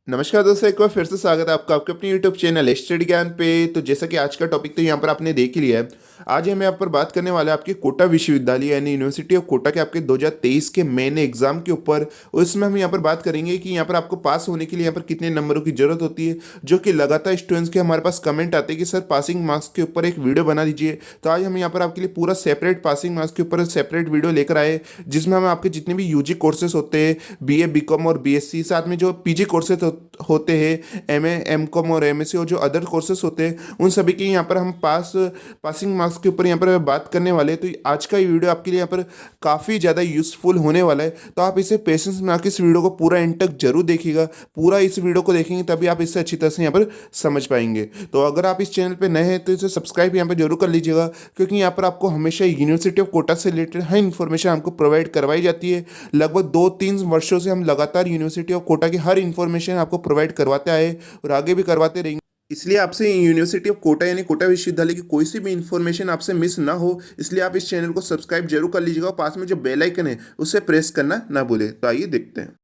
नमस्कार दोस्तों, एक बार फिर से स्वागत है आपका आपके अपने यूट्यूब चैनल स्टडी ज्ञान पे। तो जैसा कि आज का टॉपिक तो यहाँ पर आपने देख ही लिया है। आज हम यहाँ पर बात करने वाले हैं आपके कोटा विश्वविद्यालय यानी यूनिवर्सिटी ऑफ कोटा के आपके 2023 के मेन एग्जाम के ऊपर। और इसमें हम यहाँ पर बात करेंगे कि यहाँ पर आपको पास होने के लिए यहाँ पर कितने नंबरों की जरूरत होती है, जो कि लगातार स्टूडेंट्स के हमारे पास कमेंट आते हैं कि सर पासिंग मार्क्स के ऊपर एक वीडियो बना दीजिए। तो आज हम यहाँ पर आपके लिए पूरा सेपरेट पासिंग मार्क्स के ऊपर सेपरेट वीडियो लेकर आए, जिसमें हम आपके जितने भी यूजी कोर्सेज होते हैं, बीए बीकॉम और बीएससी, साथ में जो पीजी कोर्सेज होते हैं, एमए एमकॉम और एमएससी, और जो अदर कोर्सेज होते हैं उन सभी की यहाँ पर हम पासिंग मार्क्स के ऊपर यहाँ पर बात करने वाले हैं। तो आज का ये वीडियो आपके लिए यहाँ पर काफ़ी ज़्यादा यूज़फुल होने वाला है, तो आप इसे पेशेंस में आके इस वीडियो को पूरा एंड तक जरूर देखिएगा। पूरा इस वीडियो को देखेंगे तभी आप इससे अच्छी तरह से यहाँ पर समझ पाएंगे। तो अगर आप इस चैनल पर नए हैं तो इसे सब्सक्राइब यहाँ पर जरूर कर लीजिएगा, क्योंकि यहाँ पर आपको हमेशा यूनिवर्सिटी ऑफ कोटा से रिलेटेड हर इन्फॉर्मेशन हमको प्रोवाइड करवाई जाती है। लगभग 2-3 वर्षों से हम लगातार यूनिवर्सिटी ऑफ कोटा की हर इन्फॉर्मेशन आपको प्रोवाइड करवाते आए और आगे भी करवाते रहेंगे। इसलिए आपसे यूनिवर्सिटी ऑफ कोटा यानी कोटा विश्वविद्यालय की कोई सी भी इन्फॉर्मेशन आपसे मिस ना हो, इसलिए आप इस चैनल को सब्सक्राइब जरूर कर लीजिएगा और पास में जो बेल आइकन है उसे प्रेस करना ना भूलें। तो आइए देखते हैं।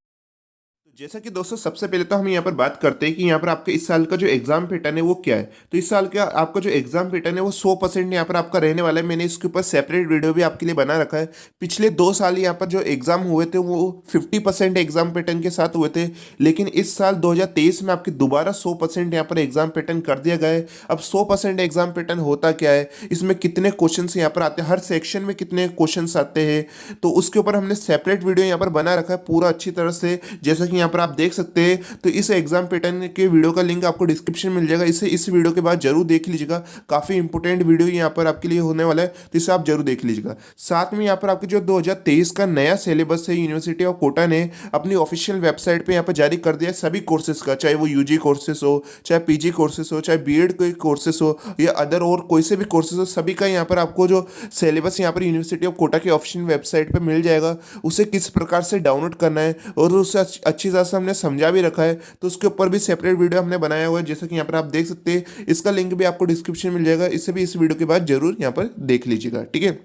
जैसा कि दोस्तों सबसे पहले तो हम यहाँ पर बात करते हैं कि यहाँ पर आपके इस साल का जो एग्जाम पैटर्न है वो क्या है। तो इस साल का आपका जो एग्जाम पैटर्न है वो 100% यहाँ पर आपका रहने वाला है। मैंने इसके ऊपर सेपरेट वीडियो भी आपके लिए बना रखा है। पिछले 2 साल यहाँ पर जो एग्जाम हुए थे वो 50% एग्जाम पैटर्न के साथ हुए थे, लेकिन इस साल 2023 में आपके दोबारा 100% यहाँ पर एग्जाम पैटर्न कर दिया गया है। अब 100% एग्जाम पैटर्न होता क्या है, इसमें कितने क्वेश्चन यहाँ पर आते हैं, हर सेक्शन में कितने क्वेश्चन आते हैं, तो उसके ऊपर हमने सेपरेट वीडियो यहाँ पर बना रखा है पूरा अच्छी तरह से, जैसा कि यहाँ पर आप देख सकते हैं। तो इस एग्जाम पैटर्न के वीडियो का लिंक आपको डिस्क्रिप्शन में मिल जाएगा, इसे इस वीडियो के बाद जरूर देख लीजिएगा। काफी इंपोर्टेंट वीडियो यहाँ पर आपके लिए होने वाला है, तो इसे आप जरूर देख लीजिएगा। साथ में यहाँ पर आपके जो 2023 का नया सिलेबस है यूनिवर्सिटी ऑफ कोटा ने अपनी ऑफिशियल वेबसाइट पे यहाँ पर जारी कर दिया है सभी कोर्सेज का, चाहे वो यूजी कोर्सेज हो, चाहे पीजी कोर्सेज हो, चाहे बीएड के कोर्सेज हो या अदर और कोई से भी कोर्सेज हो, सभी का यहाँ पर आपको जो सिलेबस यहाँ पर यूनिवर्सिटी ऑफ कोटा की ऑफिशियल वेबसाइट पर मिल जाएगा। उसे किस प्रकार से डाउनलोड करना है और उसे अच्छी तरह से हमने समझा भी रखा है, तो उसके ऊपर भी सेपरेट वीडियो हमने बनाया हुआ है, जैसा कि यहाँ पर आप देख सकते हैं। इसका लिंक भी आपको डिस्क्रिप्शन में मिल जाएगा, इसे भी इस वीडियो के बाद जरूर यहाँ पर देख लीजिएगा, ठीक है।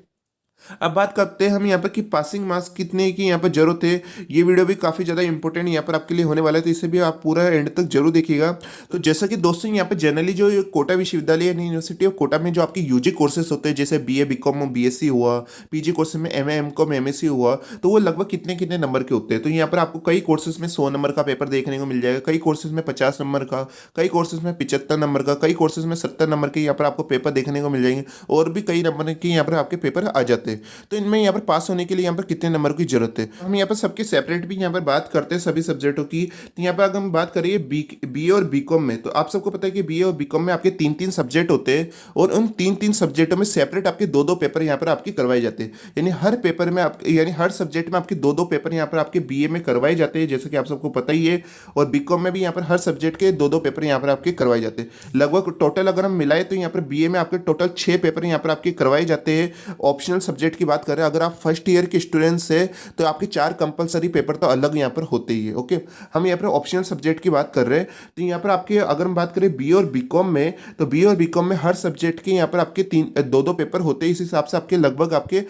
अब बात करते हैं हम यहाँ पर कि पासिंग मार्क्स कितने की यहाँ पर जरूरत है। ये वीडियो भी काफ़ी ज़्यादा इंपॉर्टेंट यहाँ पर आपके लिए होने वाला है, तो इसे भी आप पूरा एंड तक जरूर देखिएगा। तो जैसा कि दोस्तों यहाँ पर जनरली जो कोटा विश्वविद्यालय यूनिवर्सिटी ऑफ कोटा में जो आपके यूजी कोर्सेज होते हैं, जैसे बीए बीकॉम बीएससी हुआ, पीजी कोर्सेज में एमए एमकॉम एमएससी हुआ, तो वो लगभग कितने कितने नंबर के होते हैं। तो यहाँ पर आपको कई कोर्सेज में 100 नंबर का पेपर देखने को मिल जाएगा, कई कोर्सेज में 50 नंबर का, कई कोर्सेज में 75 नंबर का, कई कोर्सेज में 70 नंबर के यहाँ पर आपको पेपर देखने को मिल जाएंगे, और भी कई नंबर के यहाँ पर आपके पेपर आ जाते हैं। तो इनमें यहाँ पर पास होने के लिए यहाँ पर कितने नंबर की जरूरत है, हम यहाँ पर सबके सेपरेट भी यहाँ पर बात करते हैं सभी सब्जेक्टों की। तो यहाँ पर अगर हम बात करिए बीए और बीकॉम में, तो आप सबको पता है कि बीए और बीकॉम में आपके 3-3 सब्जेक्ट होते हैं, और उन 3-3 सब्जेक्टों में सेपरेट आपके 2-2 पेपर यहाँ पर आपके करवाए जाते हैं। यानी हर पेपर में आप यानी हर सब्जेक्ट में आपके 2-2 पेपर यहाँ पर आपके बीए में करवाए जाते हैं, जैसे कि आप सबको पता ही है। और बीकॉम में भी यहाँ पर हर सब्जेक्ट के 2-2 पेपर यहाँ पर आपके करवाए जाते हैं। लगभग टोटल अगर हम मिलाए तो यहाँ पर बीए में आपके टोटल 6 पेपर यहाँ पर आपके करवाए जाते हैं। ऑप्शनल सब्जेक्ट की बात करें, अगर आप फर्स्ट ईयर के स्टूडेंट्स है तो आपके 4 कंपलसरी पेपर तो अलग यहाँ पर होते ही है। ओके, हम यहाँ पर ऑप्शनल सब्जेक्ट की बात कर रहे हैं। तो यहाँ पर आपके अगर हम बात करें बी और बीकॉम में, तो बी और बीकॉम में हर सब्जेक्ट के यहाँ पर आपके 2-2 पेपर होते हैं। इस हिसाब से आपके लगभग आपके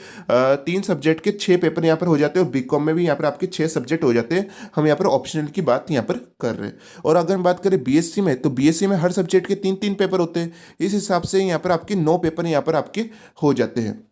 3 सब्जेक्ट के 6 पेपर यहाँ पर हो जाते हैं, और बीकॉम में भी यहाँ पर आपके 6 सब्जेक्ट हो जाते हैं। हम यहाँ पर ऑप्शनल की बात यहाँ पर कर रहे हैं। और अगर हम बात करें बीएससी में, तो बीएससी में हर सब्जेक्ट के 3-3 पेपर होते हैं। इस हिसाब से यहाँ पर आपके 9 पेपर यहाँ पर आपके हो जाते हैं।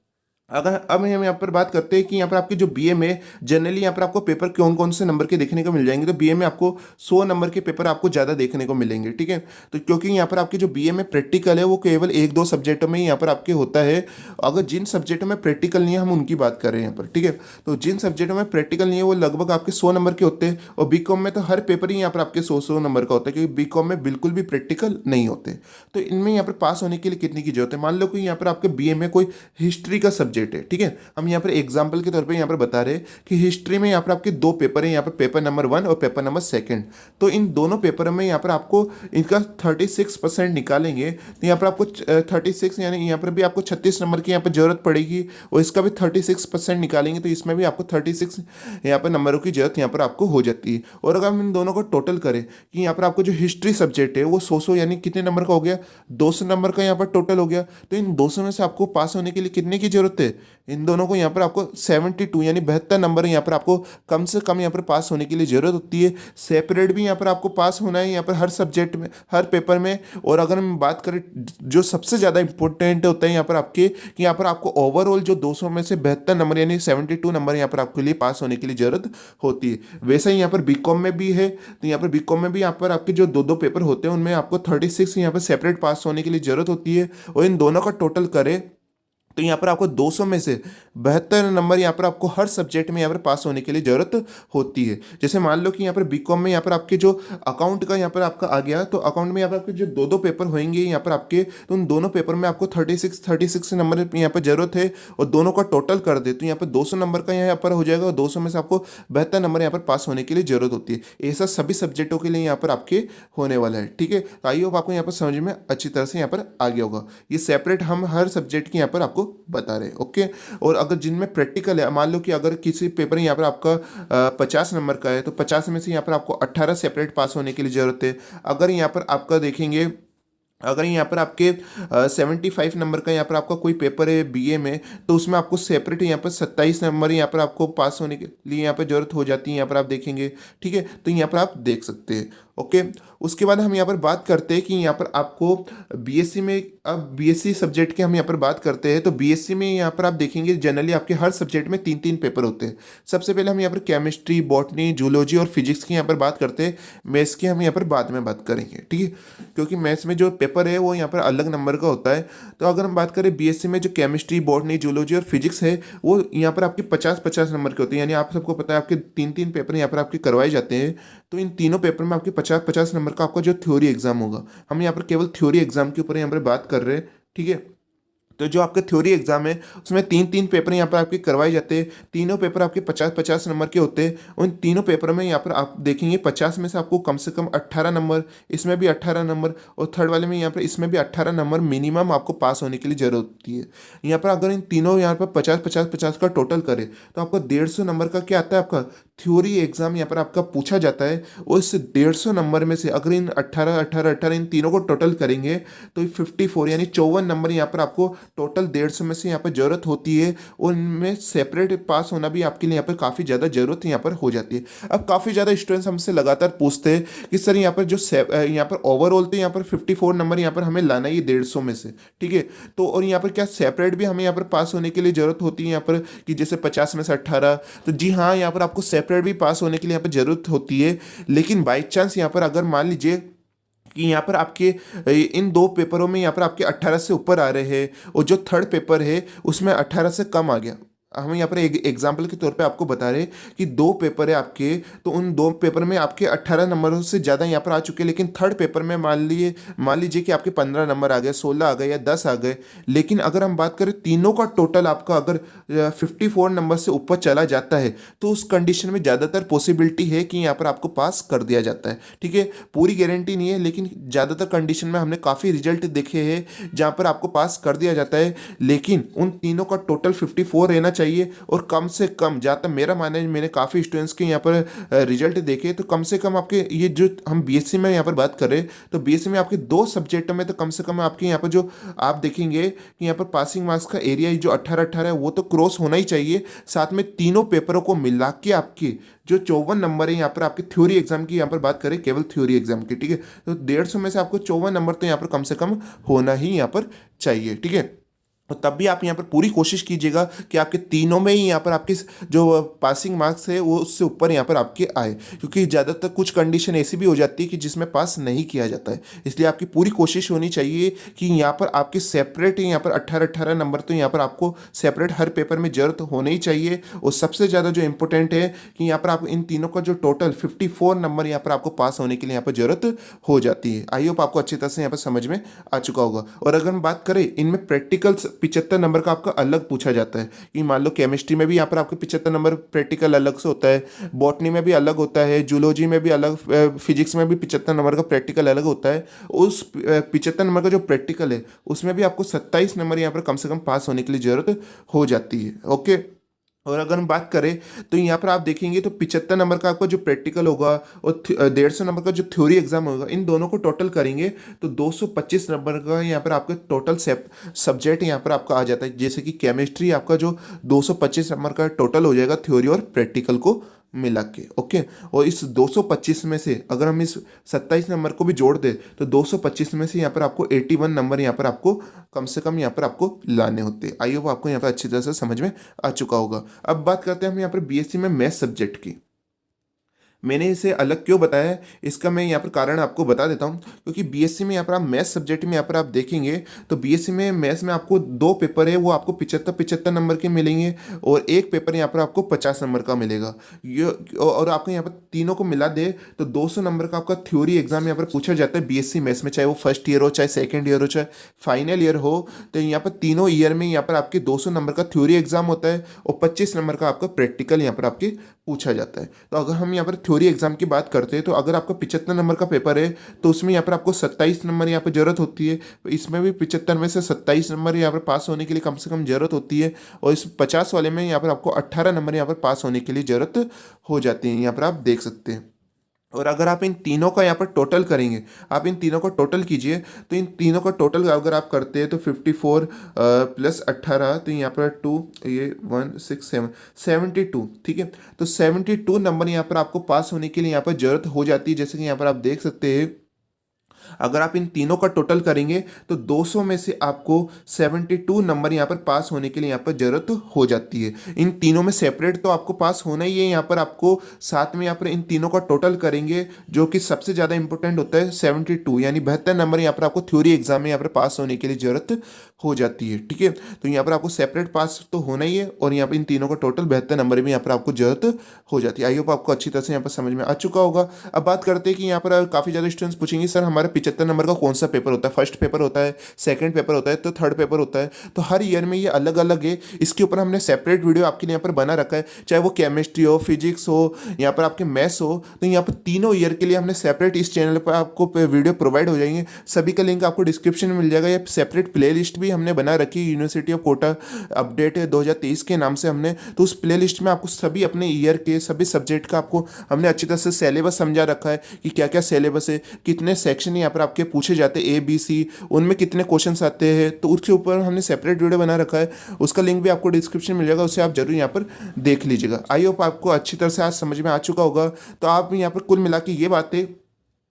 अगर अब हम यहाँ पर बात करते हैं कि यहाँ पर आपके जो बीए में जनरली यहाँ पर आपको पेपर कौन कौन से नंबर के देखने को मिल जाएंगे, तो बीए में आपको 100 नंबर के पेपर आपको ज़्यादा देखने को मिलेंगे, ठीक है। तो क्योंकि यहाँ पर आपके जो बीए में प्रैक्टिकल है वो केवल 1-2 सब्जेक्टों में ही यहाँ पर आपके होता है। अगर जिन सब्जेक्टों में प्रैक्टिकल नहीं है हम उनकी बात कर रहे हैं यहाँ पर, ठीक है। तो जिन सब्जेक्टों में प्रैक्टिकल नहीं है वो लगभग आपके 100 नंबर के होते हैं, और बीकॉम में तो हर पेपर ही यहाँ पर आपके 100 नंबर का होता है, क्योंकि बीकॉम में बिल्कुल भी प्रैक्टिकल नहीं होते। तो इनमें यहाँ पर पास होने के लिए कितनी की जरूरत है, मान लो कि यहाँ पर आपके बीए में कोई हिस्ट्री का सब्जेक्ट है, ठीक है। हम यहाँ पर एग्जाम्पल के तौर पे यहाँ पर बता रहे हैं कि हिस्ट्री में यहाँ पर आपके 2 पेपर हैं, यहाँ पर पेपर नंबर 1 और पेपर नंबर 2। तो इन दोनों पेपर में यहाँ पर आपको इनका 36% निकालेंगे, तो यहाँ पर आपको 36 यानी यहाँ पर भी आपको 36 नंबर की यहाँ पर जरूरत पड़ेगी, और इसका भी 36% निकालेंगे तो इसमें भी आपको 36 यहाँ पर नंबरों की जरूरत यहाँ पर आपको हो जाती है। और अगर हम इन दोनों को टोटल करें कि यहाँ पर आपको जो हिस्ट्री सब्जेक्ट है वो 100 यानी कितने नंबर का हो गया, 200 नंबर का यहाँ पर टोटल हो गया। तो इन 200 में से आपको पास होने के लिए कितने की जरूरत है, है, इन दोनों को यहाँ पर आपको 72 यानी 72 नंबर यहाँ पर आपको कम से कम यहाँ पर पास होने के लिए ज़रूरत होती है। सेपरेट भी यहाँ पर आपको पास होना है यहाँ पर हर सब्जेक्ट में, हर पेपर में। और अगर हम बात करें जो सबसे ज़्यादा इंपॉर्टेंट होता है यहाँ पर आपके, कि यहाँ पर आपको ओवरऑल जो 200 में से 72 नंबर यानी 72 नंबर यहाँ पर आपके लिए पास होने के लिए ज़रूरत होती है। वैसा ही यहाँ पर बीकॉम में भी है, तो यहाँ पर बीकॉम में भी यहाँ पर आपके जो दो पेपर होते हैं उनमें आपको 36 यहाँ पर सेपरेट पास होने के लिए ज़रूरत होती है। और इन दोनों का टोटल करें तो यहाँ पर आपको 200 में से 72 नंबर यहाँ पर आपको हर सब्जेक्ट में यहाँ पर पास होने के लिए ज़रूरत होती है। जैसे मान लो कि यहाँ पर बीकॉम में यहाँ पर आपके जो अकाउंट का यहाँ पर आपका आ गया, तो अकाउंट में यहाँ पर आपके जो दो पेपर होंगे यहाँ पर आपके, तो उन दोनों पेपर में आपको 36 नंबर यहाँ पर ज़रूरत है। और दोनों का टोटल कर दे तो यहाँ पर 200 नंबर का यहाँ पर हो जाएगा, और 200 में से आपको 72 नंबर यहाँ पर पास होने के लिए ज़रूरत होती है। ऐसा सभी सब्जेक्टों के लिए यहाँ पर आपके होने वाला है। ठीक है, तो आई होप आपको यहाँ पर समझ में अच्छी तरह से यहाँ पर आ गया होगा। ये सेपरेट हम हर सब्जेक्ट की यहाँ पर आपको बता रहे हैं। ओके, और अगर जिनमें प्रैक्टिकल है, मान लो कि अगर किसी पेपर यहाँ पर आपका 50 नंबर का है, तो 50 में से यहाँ पर आपको 18 सेपरेट पास होने के लिए ज़रूरत है। अगर यहाँ पर आपका देखेंगे, अगर यहाँ पर आपके 75 नंबर का यहाँ पर आपका कोई पेपर है बीए में, तो उसमें आपको सेपरेट यहाँ पर 27 नंबर यहाँ पर आपको पास होने के लिए यहाँ पर ज़रूरत हो जाती है। यहाँ पर आप देखेंगे, ठीक है, तो यहाँ पर आप देख सकते हैं। ओके, उसके बाद हम यहाँ पर बात करते हैं कि यहाँ पर आपको बीएससी में, अब बीएससी सब्जेक्ट की हम यहाँ पर बात करते हैं, तो बीएससी में यहाँ पर आप देखेंगे जनरली आपके हर सब्जेक्ट में 3-3 पेपर होते हैं। सबसे पहले हम यहाँ पर केमिस्ट्री, बॉटनी, जूलॉजी और फिजिक्स की यहाँ पर बात करते हैं। मैथ्स की हम यहाँ पर बाद में बात करेंगे, ठीक है, क्योंकि मैथ्स में जो पेपर है वो यहाँ पर अलग नंबर का होता है। तो अगर हम बात करें बीएससी में जो केमिस्ट्री, बॉटनी, जूलॉजी और फिजिक्स है, वो यहाँ पर आपके 50-50 नंबर के होते हैं। यानी आप सबको पता है आपके 3-3 पेपर यहाँ पर आपके करवाए जाते हैं। तो इन तीनों पेपर में आपके 50-50 नंबर का आपका जो थ्योरी एग्जाम होगा, हम यहाँ पर केवल थ्योरी एग्जाम के ऊपर यहाँ पर बात कर रहे हैं। ठीक है, तो जो आपका थ्योरी एग्जाम है उसमें 3-3 पेपर यहाँ पर आपके करवाए जाते हैं। तीनों पेपर आपके 50-50 नंबर के होते हैं। उन तीनों पेपर में यहाँ पर आप देखेंगे 50 में से आपको कम से कम 18 नंबर, इसमें भी 18 नंबर, और थर्ड वाले में यहाँ पर इसमें भी 18 नंबर मिनिमम आपको पास होने के लिए जरूरत होती है। यहाँ पर अगर इन तीनों यहाँ पर 50-50-50 का टोटल करें तो आपका 150 नंबर का क्या आता है, आपका थ्योरी एग्जाम यहाँ पर आपका पूछा जाता है। और इस 150 नंबर में से अगर इन 18 इन तीनों को टोटल करेंगे तो 54 यानी 54 नंबर यहाँ पर आपको टोटल 150 में से यहाँ पर जरूरत होती है। और इनमें सेपरेट पास होना भी आपके लिए यहाँ पर काफ़ी ज़्यादा जरूरत यहाँ पर हो जाती है। अब काफ़ी ज़्यादा स्टूडेंट्स हमसे लगातार पूछते हैं कि सर यहाँ पर जो यहाँ पर ओवरऑल तो यहाँ पर 54 नंबर यहाँ पर हमें लाना है 150 में से, ठीक है, तो और यहाँ पर क्या सेपरेट भी हमें यहाँ पर पास होने के लिए ज़रूरत होती है यहाँ पर, कि जैसे 50 में से 18, तो जी हाँ, यहाँ पर आपको सेपरेट भी पास होने के लिए यहाँ पर ज़रूरत होती है। लेकिन बाई चांस यहाँ पर अगर मान लीजिए कि यहाँ पर आपके इन दो पेपरों में यहाँ पर आपके 18 से ऊपर आ रहे हैं और जो थर्ड पेपर है उसमें 18 से कम आ गया, हम यहाँ पर एक एग्जाम्पल के तौर पे आपको बता रहे कि दो पेपर है आपके, तो उन दो पेपर में आपके 18 नंबरों से ज़्यादा यहाँ पर आ चुके हैं। लेकिन थर्ड पेपर में मान लीजिए कि आपके 15 नंबर आ गए, 16 आ गए या 10 आ गए। लेकिन अगर हम बात करें तीनों का टोटल आपका अगर 54 नंबर से ऊपर चला जाता है तो उस कंडीशन में ज़्यादातर पॉसिबिलिटी है कि यहाँ पर आपको पास कर दिया जाता है। ठीक है, पूरी गारंटी नहीं है, लेकिन ज़्यादातर कंडीशन में हमने काफ़ी रिजल्ट देखे हैं जहाँ पर आपको पास कर दिया जाता है। लेकिन उन तीनों का टोटल 54 रहना चाहिए, और कम से कम, जहाँ तक मेरा मानना है, मैंने काफ़ी स्टूडेंट्स के यहाँ पर रिजल्ट देखे, तो कम से कम आपके ये जो हम बीएससी में यहाँ पर बात करें तो बीएससी में आपके 2 सब्जेक्टों में तो कम से कम आपके यहाँ पर जो आप देखेंगे कि यहाँ पर पासिंग मार्क्स का एरिया जो 18-18 है वो तो क्रॉस होना ही चाहिए। साथ में तीनों पेपरों को मिला के आपके जो 54 नंबर है यहाँ पर आपके थ्योरी एग्जाम की यहाँ पर बात करें, केवल थ्योरी एग्जाम की, ठीक है, तो 150 में से आपको 54 नंबर तो यहाँ पर कम से कम होना ही यहाँ पर चाहिए। ठीक है, तो तब भी आप यहाँ पर पूरी कोशिश कीजिएगा कि आपके तीनों में ही यहाँ पर आपके जो पासिंग मार्क्स है वो उससे ऊपर यहाँ पर आपके आए, क्योंकि ज़्यादातर कुछ कंडीशन ऐसी भी हो जाती है कि जिसमें पास नहीं किया जाता है। इसलिए आपकी पूरी कोशिश होनी चाहिए कि यहाँ पर आपके सेपरेट यहाँ पर 18-18 नंबर तो यहाँ पर आपको सेपरेट हर पेपर में जरूरत होने ही चाहिए। और सबसे ज़्यादा जो इंपॉर्टेंट है कि यहाँ पर आप इन तीनों का जो टोटल 54 नंबर यहाँ पर आपको पास होने के लिए यहाँ पर जरूरत हो जाती है। आई होप आपको अच्छी तरह से यहाँ पर समझ में आ चुका होगा। और अगर हम बात करें इनमें प्रैक्टिकल्स 75 नंबर का आपका अलग पूछा जाता है, कि मान लो केमिस्ट्री में भी यहाँ पर आपके 75 नंबर प्रैक्टिकल अलग से होता है, बॉटनी में भी अलग होता है, जूलॉजी में भी अलग, फिजिक्स में भी 75 नंबर का प्रैक्टिकल अलग होता है। उस 75 नंबर का जो प्रैक्टिकल है उसमें भी आपको 27 नंबर यहाँ पर कम से कम पास होने के लिए ज़रूरत हो जाती है। ओके, और अगर हम बात करें तो यहाँ पर आप देखेंगे तो 75 नंबर का आपका जो प्रैक्टिकल होगा और 150 नंबर का जो थ्योरी एग्जाम होगा, इन दोनों को टोटल करेंगे तो 225 नंबर का यहाँ पर आपका टोटल सब्जेक्ट यहाँ पर आपका आ जाता है। जैसे कि केमिस्ट्री आपका जो 225 नंबर का टोटल हो जाएगा थ्योरी और प्रैक्टिकल को मिला के। ओके, और इस 225 में से अगर हम इस 27 नंबर को भी जोड़ दें तो 225 में से यहाँ पर आपको 81 नंबर यहाँ पर आपको कम से कम यहाँ पर आपको लाने होते हैं। आई होप आपको यहाँ पर अच्छी तरह से समझ में आ चुका होगा। अब बात करते हैं हम यहाँ पर बीएससी में मैथ सब्जेक्ट की। मैंने इसे अलग क्यों बताया है, इसका मैं यहाँ पर कारण आपको बता देता हूँ। क्योंकि बीएससी में यहाँ पर आप मैथ्स सब्जेक्ट में यहाँ पर आप देखेंगे तो बीएससी में मैथ्स में आपको 2 पेपर है, वो आपको 75 नंबर के मिलेंगे और एक पेपर यहाँ पर आपको 50 नंबर का मिलेगा। ये और आपको यहाँ पर तीनों को मिला दे तो 200 नंबर का आपका थ्योरी एग्जाम यहाँ पर पूछा जाता है बीएससी मैथ्स में, चाहे वो फर्स्ट ईयर हो, चाहे सेकेंड ईयर हो, चाहे फाइनल ईयर हो। तो यहाँ पर तीनों ईयर में यहाँ पर आपके 200 नंबर का थ्योरी एग्जाम होता है और 25 नंबर का आपका प्रैक्टिकल यहाँ पर आपके पूछा जाता है। तो अगर हम यहाँ पर थ्योरी एग्जाम की बात करते हैं तो अगर आपका 75 नंबर का पेपर है तो उसमें यहाँ पर आपको 27 नंबर यहाँ पर जरूरत होती है। तो इसमें भी 75 में से 27 नंबर यहाँ पर पास होने के लिए कम से कम जरूरत होती है। और इस 50 वाले में यहाँ पर आपको 18 नंबर यहाँ पर पास होने के लिए जरूरत हो जाती है, यहाँ पर आप देख सकते हैं। और अगर आप इन तीनों का यहाँ पर टोटल करेंगे, आप इन तीनों का टोटल कीजिए तो इन तीनों का टोटल अगर आप करते हैं तो 54 प्लस 18 तो यहाँ पर 2 ये 1 6 7 72, ठीक है। तो 72 नंबर यहाँ पर आपको पास होने के लिए यहाँ पर जरूरत हो जाती है। जैसे कि यहाँ पर आप देख सकते हैं अगर आप इन तीनों का टोटल करेंगे तो 200 में से आपको 72 नंबर यहाँ पर पास होने के लिए यहाँ पर जरूरत हो जाती है। इन तीनों में सेपरेट तो आपको पास होना ही है, यहाँ पर आपको साथ में यहाँ पर इन तीनों का टोटल करेंगे जो कि सबसे ज़्यादा इंपॉर्टेंट होता है 72 यानी 72 नंबर यहाँ पर आपको थ्योरी एग्जाम में यहाँ पर पास होने के लिए जरूरत हो जाती है, ठीक है। तो यहाँ पर आपको सेपरेट पास तो होना ही है और यहाँ पर इन तीनों का टोटल 72 नंबर में यहाँ पर आपको जरूरत हो जाती है। आई होप आपको अच्छी तरह से यहाँ पर समझ में आ चुका होगा। अब बात करते हैं कि यहाँ पर काफ़ी ज़्यादा स्टूडेंट्स पूछेंगे सर हमारे 75 नंबर का कौन सा पेपर होता है, फर्स्ट पेपर होता है, सेकंड पेपर होता है, तो थर्ड पेपर होता है। तो हर ईयर में ये अलग अलग है। इसके ऊपर हमने सेपरेट वीडियो आपके लिए यहाँ पर बना रखा है, चाहे वो केमिस्ट्री हो, फिजिक्स हो, यहाँ पर आपके मैथ्स हो। तो यहाँ पर तीनों ईयर के लिए हमने सेपरेट इस चैनल पर आपको वीडियो प्रोवाइड हो जाएंगे। सभी का लिंक आपको डिस्क्रिप्शन में मिल जाएगा। ये सेपरेट प्ले लिस्ट भी हमने बना रखी है, यूनिवर्सिटी ऑफ कोटा अपडेट 2023 के नाम से हमने। तो उस प्ले लिस्ट में आपको सभी अपने ईयर के सभी सब्जेक्ट का आपको हमने अच्छी तरह से सिलेबस समझा रखा है कि क्या क्या सिलेबस है, कितने सेक्शन यहाँ पर आपके पूछे जाते हैं ABC, उनमें कितने क्वेश्चंस आते हैं। तो उसके ऊपर हमने सेपरेट वीडियो बना रखा है, उसका लिंक भी आपको डिस्क्रिप्शन में मिल जाएगा, उसे आप जरूर यहाँ पर देख लीजिएगा। आई होप आपको अच्छी तरह से आज समझ में आ चुका होगा। तो आप यहाँ पर कुल मिला के ये बातें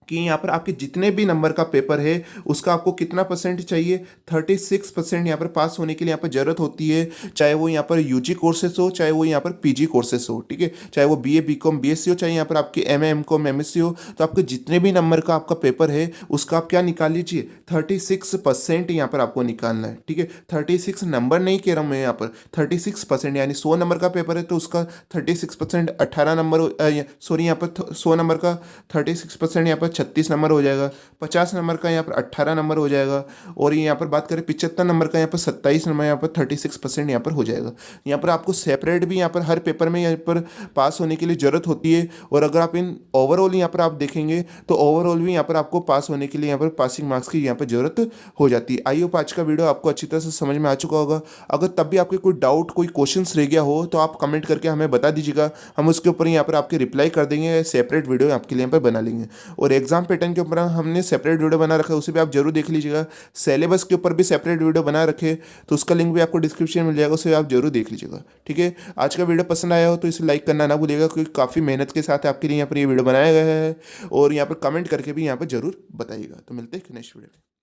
कि यहाँ पर आपके जितने भी नंबर का पेपर है उसका आपको कितना परसेंट चाहिए, 36% यहाँ पर पास होने के लिए यहाँ पर ज़रूरत होती है। चाहे वो यहाँ पर यूजी कोर्सेस हो, चाहे वो यहाँ पर पीजी कोर्सेस हो, ठीक है, चाहे वो BA BCom BSc हो, चाहे यहाँ पर आपके MA MCom MSc हो। तो आपके जितने भी नंबर का आपका पेपर है उसका आप क्या निकाल लीजिए, 36% यहाँ पर आपको निकालना है, ठीक है। 36 नंबर नहीं कह रहा हूँ मैं, यहाँ पर 36% यानी 100 नंबर का पेपर है तो उसका 36% 18 नंबर, सॉरी यहाँ पर 100 नंबर का 36% यहाँ पर 36 नंबर हो जाएगा। 50 नंबर का यहाँ पर 18 नंबर हो जाएगा। और यहाँ पर बात करें 75 नंबर का यहाँ पर 27 नंबर, यहाँ पर 36% यहाँ पर हो जाएगा। यहाँ पर आपको सेपरेट भी यहाँ पर हर पेपर में यहाँ पर पास होने के लिए ज़रूरत होती है। और अगर आप इन ओवरऑल यहाँ पर आप देखेंगे तो ओवरऑल भी यहाँ पर आपको पास होने के लिए यहाँ पर पासिंग मार्क्स की यहाँ पर ज़रूरत हो जाती है। आई होप आज का वीडियो आपको अच्छी तरह से समझ में आ चुका होगा। अगर तब भी आपके कोई डाउट, कोई क्वेश्चंस रह गया हो तो आप कमेंट करके हमें बता दीजिएगा, हम उसके ऊपर यहाँ पर आपके रिप्लाई कर देंगे, सेपरेट वीडियो आपके लिए यहाँ पर बना लेंगे। और एग्जाम पैटर्न के ऊपर हमने सेपरेट वीडियो बना रखा है, उसे भी आप जरूर देख लीजिएगा। सिलेबस के ऊपर भी सेपरेट वीडियो बना रखे तो उसका लिंक भी आपको डिस्क्रिप्शन में मिल जाएगा, उसे आप जरूर देख लीजिएगा, ठीक है। आज का वीडियो पसंद आया हो तो इसे लाइक करना ना भूलिएगा, क्योंकि काफ़ी मेहनत के साथ आपके लिए यहाँ पर ये वीडियो बनाया गया है। और यहाँ पर कमेंट करके भी यहाँ पर जरूर बताइएगा। तो मिलते हैं नेक्स्ट वीडियो में।